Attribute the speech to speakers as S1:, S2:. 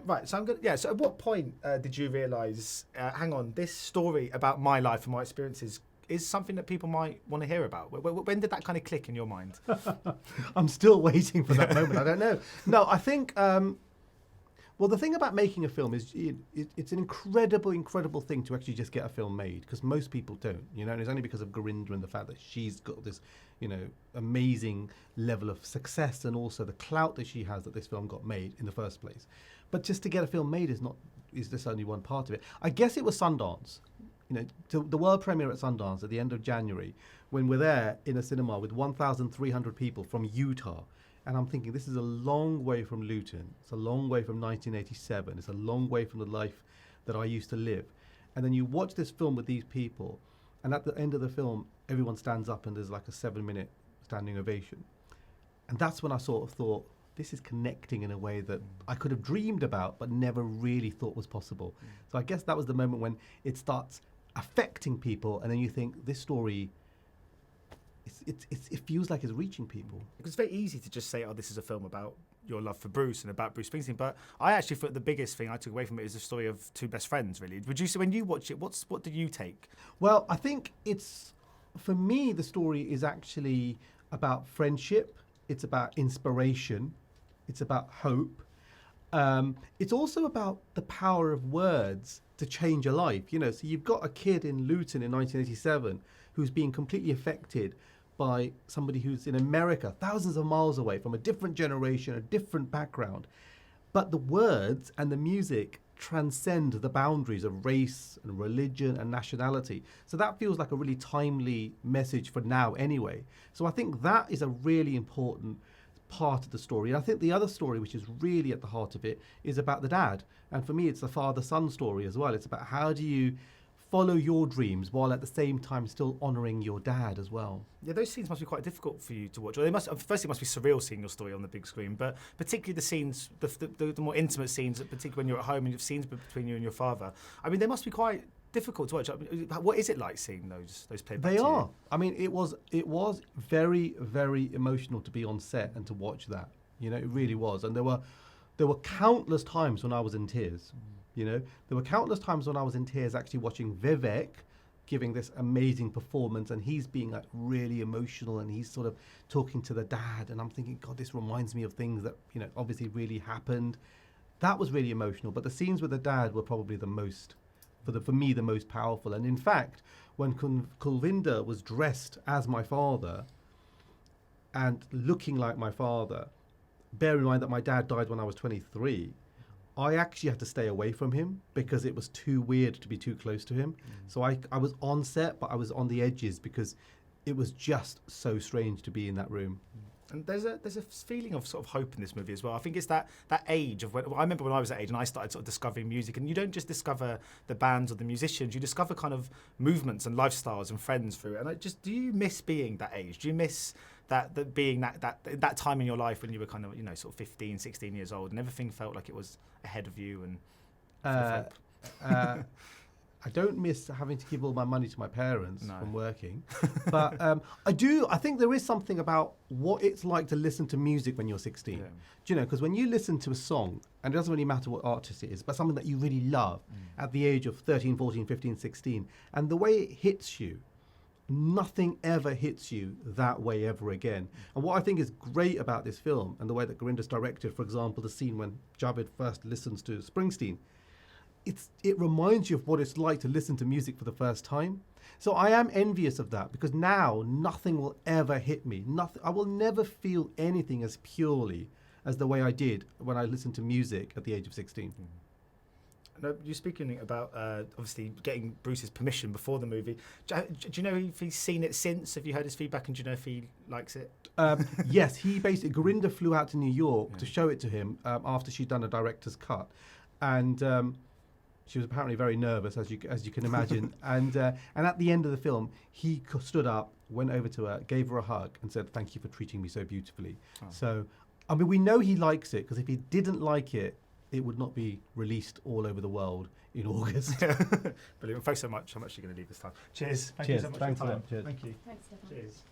S1: Right, so I'm good. Yeah. So, at what point did you realise? Hang on, this story about my life and my experiences is something that people might want to hear about. When did that kind of click in your mind?
S2: I'm still waiting for that moment. I don't know. No, I think. Well, the thing about making a film is it's an incredible thing to actually just get a film made, because most people don't, and it's only because of Gurinder and the fact that she's got this, amazing level of success and also the clout that she has that this film got made in the first place. But just to get a film made is just only one part of it. I guess it was Sundance, to the world premiere at Sundance at the end of January, when we're there in a cinema with 1,300 people from Utah. And I'm thinking, this is a long way from Luton. It's a long way from 1987. It's a long way from the life that I used to live. And then you watch this film with these people, and at the end of the film, everyone stands up and there's like a 7-minute standing ovation. And that's when I sort of thought, this is connecting in a way that I could have dreamed about, but never really thought was possible. So I guess that was the moment when it starts affecting people, and then you think, this story... It feels like it's reaching people.
S1: Because it's very easy to just say, oh, this is a film about your love for Bruce and about Bruce Springsteen. But I actually thought the biggest thing I took away from it is the story of two best friends, really. Would you say, when you watch it, what do you take?
S2: Well, I think for me, the story is actually about friendship. It's about inspiration. It's about hope. It's also about the power of words to change a life. So you've got a kid in Luton in 1987 who's being completely affected by somebody who's in America, thousands of miles away, from a different generation, a different background. But the words and the music transcend the boundaries of race and religion and nationality. So that feels like a really timely message for now anyway. So I think that is a really important part of the story. And I think the other story, which is really at the heart of it, is about the dad. And for me, it's the father-son story as well. It's about how do you follow your dreams while at the same time still honouring your dad as well.
S1: Yeah, those scenes must be quite difficult for you to watch. Or they must. Firstly, it must be surreal seeing your story on the big screen, but particularly the scenes, the more intimate scenes, particularly when you're at home and you've scenes between you and your father. I mean, they must be quite difficult to watch. What is it like seeing those played back to you?
S2: They are. I mean, it was very, very emotional to be on set and to watch that. It really was. And there were countless times when I was in tears. There were countless times when I was in tears actually watching Vivek giving this amazing performance, and he's being like really emotional, and he's sort of talking to the dad, and I'm thinking, God, this reminds me of things that obviously really happened. That was really emotional, but the scenes with the dad were probably the most, for me, the most powerful. And in fact, when Kulvinder was dressed as my father and looking like my father, bear in mind that my dad died when I was 23, I actually had to stay away from him because it was too weird to be too close to him. So I was on set, but I was on the edges because it was just so strange to be in that room.
S1: And there's a feeling of sort of hope in this movie as well. I think it's that age of I remember when I was that age and I started sort of discovering music, and you don't just discover the bands or the musicians, you discover kind of movements and lifestyles and friends through it. And do you miss being that age? Do you miss that being that time in your life when you were kind of sort of 15, 16 years old and everything felt like it was ahead of you and
S2: I don't miss having to give all my money to my parents from working. But I think there is something about what it's like to listen to music when you're 16. Yeah. Do you know, because when you listen to a song, and it doesn't really matter what artist it is, but something that you really love at the age of 13, 14, 15, 16, and the way it hits you, nothing ever hits you that way ever again. And what I think is great about this film, and the way that Gurinder's directed, for example, the scene when Javed first listens to Springsteen, it reminds you of what it's like to listen to music for the first time. So I am envious of that, because now nothing will ever hit me. I will never feel anything as purely as the way I did when I listened to music at the age of 16.
S1: No, you're speaking about obviously getting Bruce's permission before the movie. Do you know if he's seen it since? Have you heard his feedback, and do you know if he likes it?
S2: Yes, Gurinder flew out to New York to show it to him after she'd done a director's cut, and she was apparently very nervous, as you can imagine. and at the end of the film, he stood up, went over to her, gave her a hug, and said, "Thank you for treating me so beautifully." Oh. So, I mean, we know he likes it, because if he didn't like it, it would not be released all over the world in August.
S1: Brilliant. Thanks so much. How much are you going to leave this time? Cheers.
S2: Thank you so much. Thanks for your time.
S1: Thank you.
S3: Thanks, Stefan.
S1: Cheers.